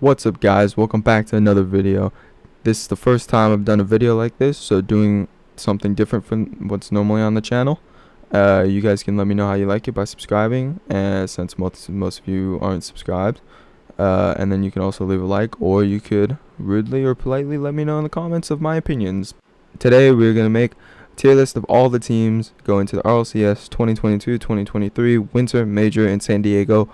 What's up, guys? Welcome back to another video. This is the first time I've done a video like this, so doing something different from what's normally on the channel. You guys can let me know how you like it by subscribing, and since most of you aren't subscribed, and then you can also leave a like, or you could rudely or politely let me know in the comments of my opinions. Today we're gonna make a tier list of all the teams going to the RLCS 2022-2023 Winter Major in San Diego.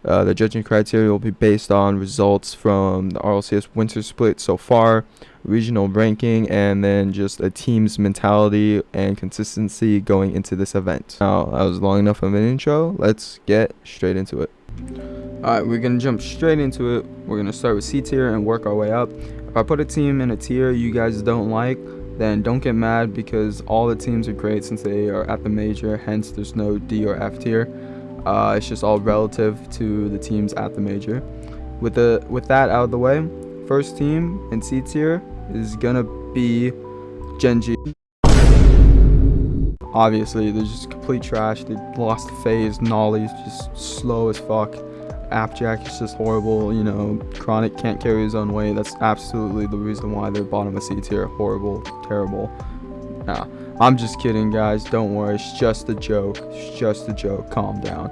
The judging criteria will be based on results from the RLCS winter split so far, regional ranking, and then just a team's mentality and consistency going into this event. Now, that was long enough of an intro. Let's get straight into it. Alright, we're going to jump straight into it. We're going to start with C tier and work our way up. If I put a team in a tier you guys don't like, then don't get mad because all the teams are great since they are at the major, hence there's no D or F tier. It's just all relative to the teams at the major. With that out of the way, first team in C tier is gonna be Genji. Obviously, they're just complete trash. They lost phase. Nolly's just slow as fuck. Appjack is just horrible. You know, Chronic can't carry his own weight. That's absolutely the reason why they're bottom of C tier. Horrible, terrible. Nah, I'm just kidding, guys. Don't worry. It's just a joke. It's just a joke. Calm down.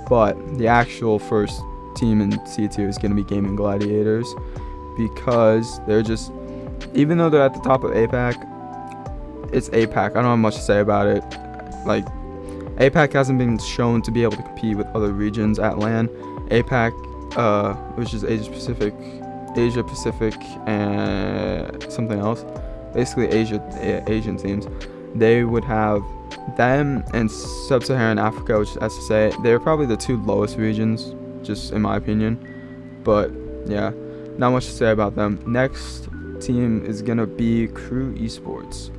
But the actual first team in C tier is going to be Gaming Gladiators, because they're just, even though they're at the top of APAC, it's APAC. I don't have much to say about it. Like, APAC hasn't been shown to be able to compete with other regions at LAN. APAC, which is Asia Pacific, and something else. Basically Asian teams, they would have them and Sub-Saharan Africa, which is SSA. They're probably the two lowest regions, just in my opinion. But yeah, not much to say about them. Next team is gonna be Crew Esports.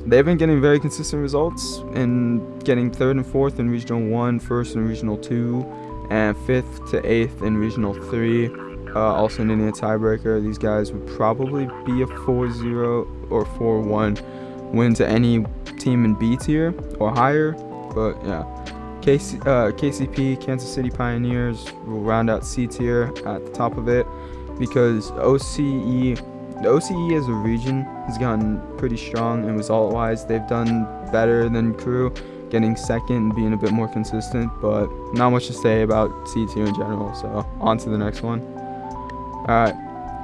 They've been getting very consistent results in getting 3rd and 4th in Regional 1, 1st in Regional 2, and 5th to 8th in Regional 3. Also needing a tiebreaker. These guys would probably be a 4-0 or 4-1 win to any team in B tier or higher. But yeah, KCP, Kansas City Pioneers, will round out C tier at the top of it, because the OCE as a region has gotten pretty strong, and result-wise they've done better than Crew, getting second and being a bit more consistent. But not much to say about C tier in general, so on to the next one. Alright,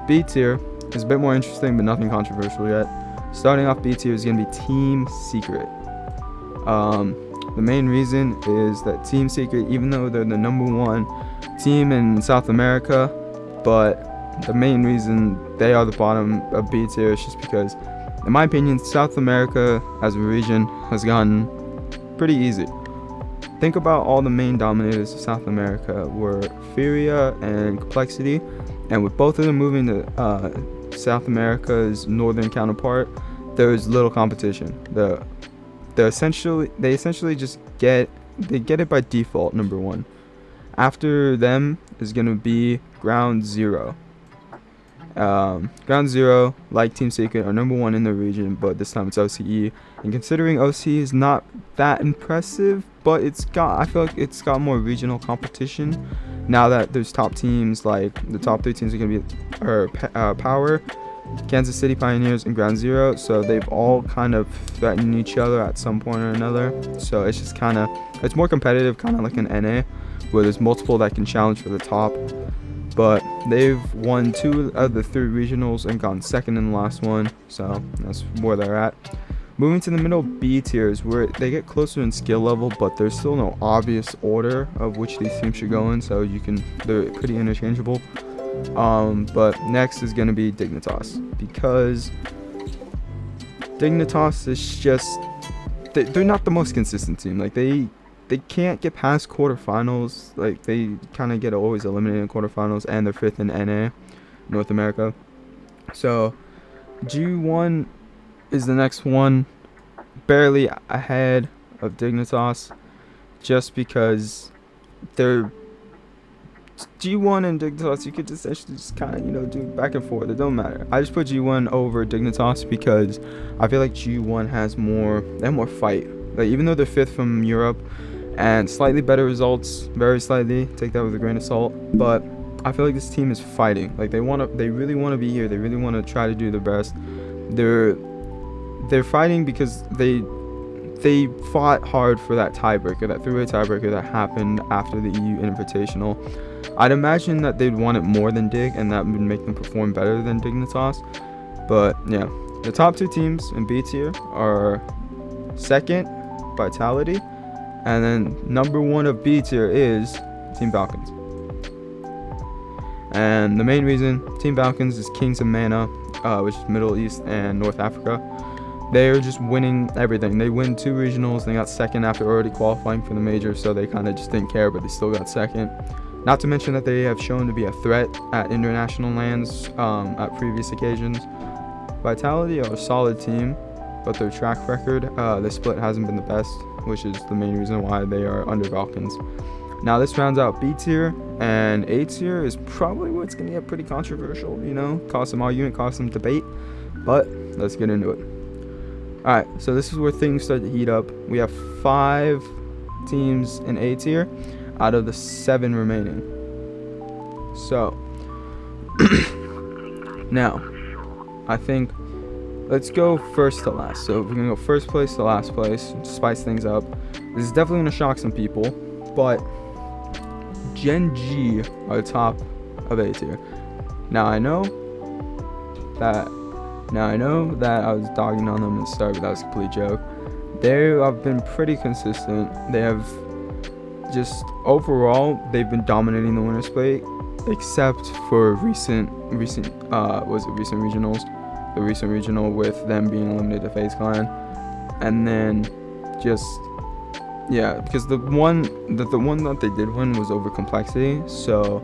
B tier is a bit more interesting, but nothing controversial yet. Starting off B tier is going to be Team Secret. The main reason is that Team Secret, even though they're the #1 team in South America, but the main reason they are the bottom of B tier is just because, in my opinion, South America as a region has gotten pretty easy. Think about all the main dominators of South America were Furia and Complexity, and with both of them moving to South America's northern counterpart, there's little competition. They essentially just get it by default, #1. After them is gonna be Ground Zero. Ground Zero, like Team Secret, are #1 in the region, but this time it's OCE. And considering OCE is not that impressive, but I feel like it's got more regional competition now that there's top teams. Like the top 3 teams are gonna be Power, Kansas City Pioneers, and Ground Zero. So they've all kind of threatened each other at some point or another. So it's just it's more competitive, kind of like an NA, where there's multiple that can challenge for the top. But they've won 2 out of the 3 regionals and gotten second in the last one, so that's where they're at. Moving to the middle B tiers, where they get closer in skill level, but there's still no obvious order of which these teams should go in, so they're pretty interchangeable. But next is gonna be Dignitas, because Dignitas is just, they're not the most consistent team. Like they can't get past quarterfinals. Like they kind of get always eliminated in quarterfinals, and they're 5th in NA, North America. So G1 is the next one, barely ahead of Dignitas, just because they're G1 and Dignitas. You could just actually just kind of do back and forth. It don't matter. I just put G1 over Dignitas because I feel like G1 has more fight. Like even though they're 5th from Europe and slightly better results, very slightly, take that with a grain of salt, but I feel like this team is fighting. Like they really want to be here. They really want to try to do their best. They're fighting because they fought hard for that tiebreaker, that three-way tiebreaker that happened after the EU Invitational. I'd imagine that they'd want it more than Dig, and that would make them perform better than Dignitas. But yeah, the top two teams in B tier are second, Vitality, and then number one of B tier is Team Falcons. And the main reason Team Falcons is Kings of Mana, which is Middle East and North Africa. They're just winning everything. They win 2 regionals. They got second after already qualifying for the major, so they kind of just didn't care, but they still got second. Not to mention that they have shown to be a threat at international lands at previous occasions. Vitality are a solid team, but their track record, the split hasn't been the best, which is the main reason why they are under Falcons. Now this rounds out B tier, and A tier is probably what's going to get pretty controversial, you know, cause some argument, cause some debate, but let's get into it. Alright, so this is where things start to heat up. We have 5 teams in A tier out of the 7 remaining. So, now, I think, let's go first to last. So we're going to go first place to last place, spice things up. This is definitely going to shock some people, but Gen G are top of A tier. Now I know that I was dogging on them at the start, but that was a complete joke. They have been pretty consistent. They have just overall they've been dominating the winner's plate, except for recent regionals. The recent regional with them being eliminated to FaZe Clan, and then just because the one that they did win was over Complexity, so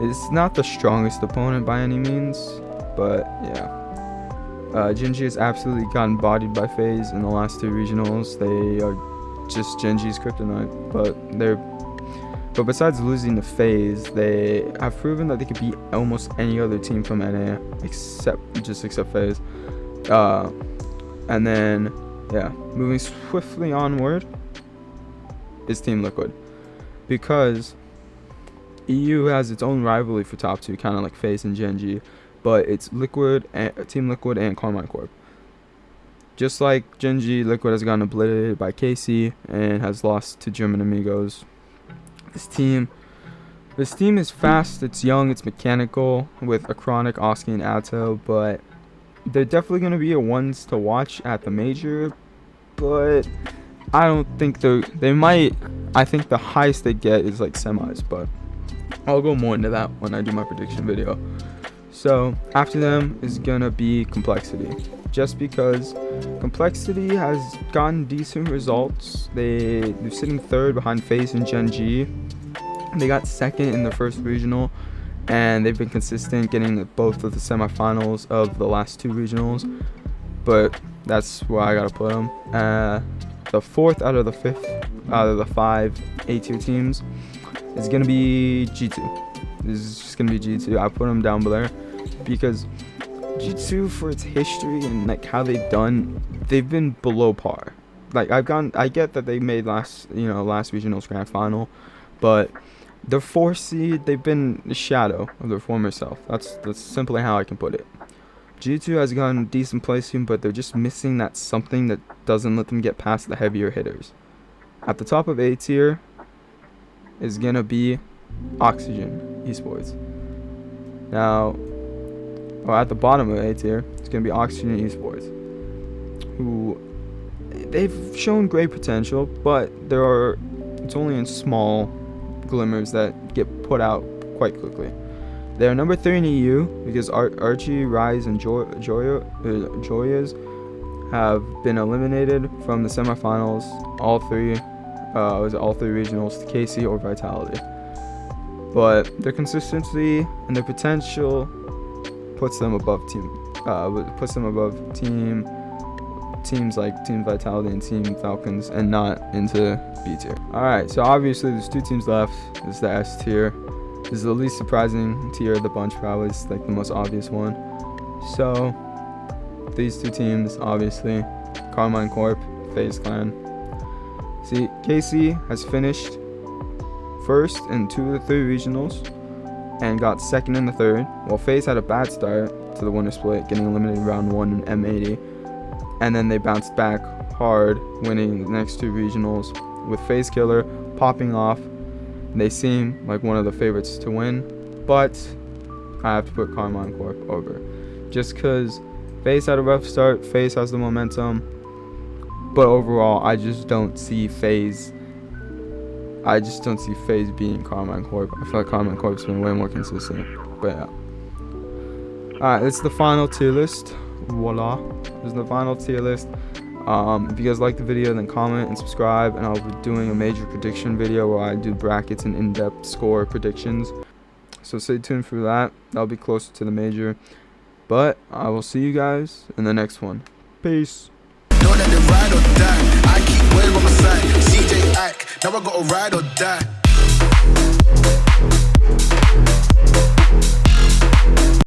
it's not the strongest opponent by any means, but yeah. Gen G has absolutely gotten bodied by FaZe in the last 2 regionals. They are just Gen G's kryptonite, but besides losing to FaZe, they have proven that they could beat almost any other team from NA except FaZe. And then moving swiftly onward is Team Liquid, because EU has its own rivalry for top 2, kind of like FaZe and Gen G, but it's Team Liquid and Carmine Corp. Just like Gen G, Liquid has gotten obliterated by KC and has lost to German Amigos. This team is fast, it's young, it's mechanical with Acronic, Oski, and Atto, but they're definitely going to be a ones to watch at the major, but I don't think they might. I think the highest they get is like semis, but I'll go more into that when I do my prediction video. So after them is gonna be Complexity, just because Complexity has gotten decent results. They're sitting 3rd behind FaZe and Gen G. They got 2nd in the first regional, and they've been consistent, getting both of the semifinals of the last 2 regionals. But that's where I gotta put them. The 4th out of the 5 A-tier teams is gonna be G2. This is just gonna be G2. I put them down below because G2, for its history and like how they've been below par. Like I get that they made last regionals grand final, but the 4th seed, they've been the shadow of their former self. That's simply how I can put it. G2 has gotten decent placing, but they're just missing that something that doesn't let them get past the heavier hitters. At the top of A tier is gonna be Oxygen Esports. Now, at the bottom of A tier, it's gonna be Oxygen Esports, who they've shown great potential, but it's only in small glimmers that get put out quite quickly. They are number 3 in EU because Archie, Rise, and Joyas have been eliminated from the semifinals. All 3 regionals to KC or Vitality. But their consistency and their potential puts them above teams like Team Vitality and Team Falcons, and not into B tier. Alright, so obviously there's 2 teams left. This is the S tier. This is the least surprising tier of the bunch, probably. It's like the most obvious one. So these 2 teams, obviously, Carmine Corp, FaZe Clan. See, KC has finished 1st in 2 of the 3 regionals, and got second in the third, while FaZe had a bad start to the winner split, getting eliminated in round 1 in M80, and then they bounced back hard, winning the next 2 regionals, with FaZe Killer popping off. They seem like one of the favorites to win, but I have to put Carmine Corp over, just because FaZe had a rough start. FaZe has the momentum, but overall I just don't see FaZe beating Carmine Corp. I feel like Carmine Corp's been way more consistent. But yeah. Alright, it's the final tier list. Voila. This is the final tier list. If you guys like the video, then comment and subscribe, and I'll be doing a major prediction video where I do brackets and in-depth score predictions. So stay tuned for that. That'll be closer to the major. But I will see you guys in the next one. Peace. Know that they ride or die. I keep well on my side. CJ Ack, now I gotta ride or die.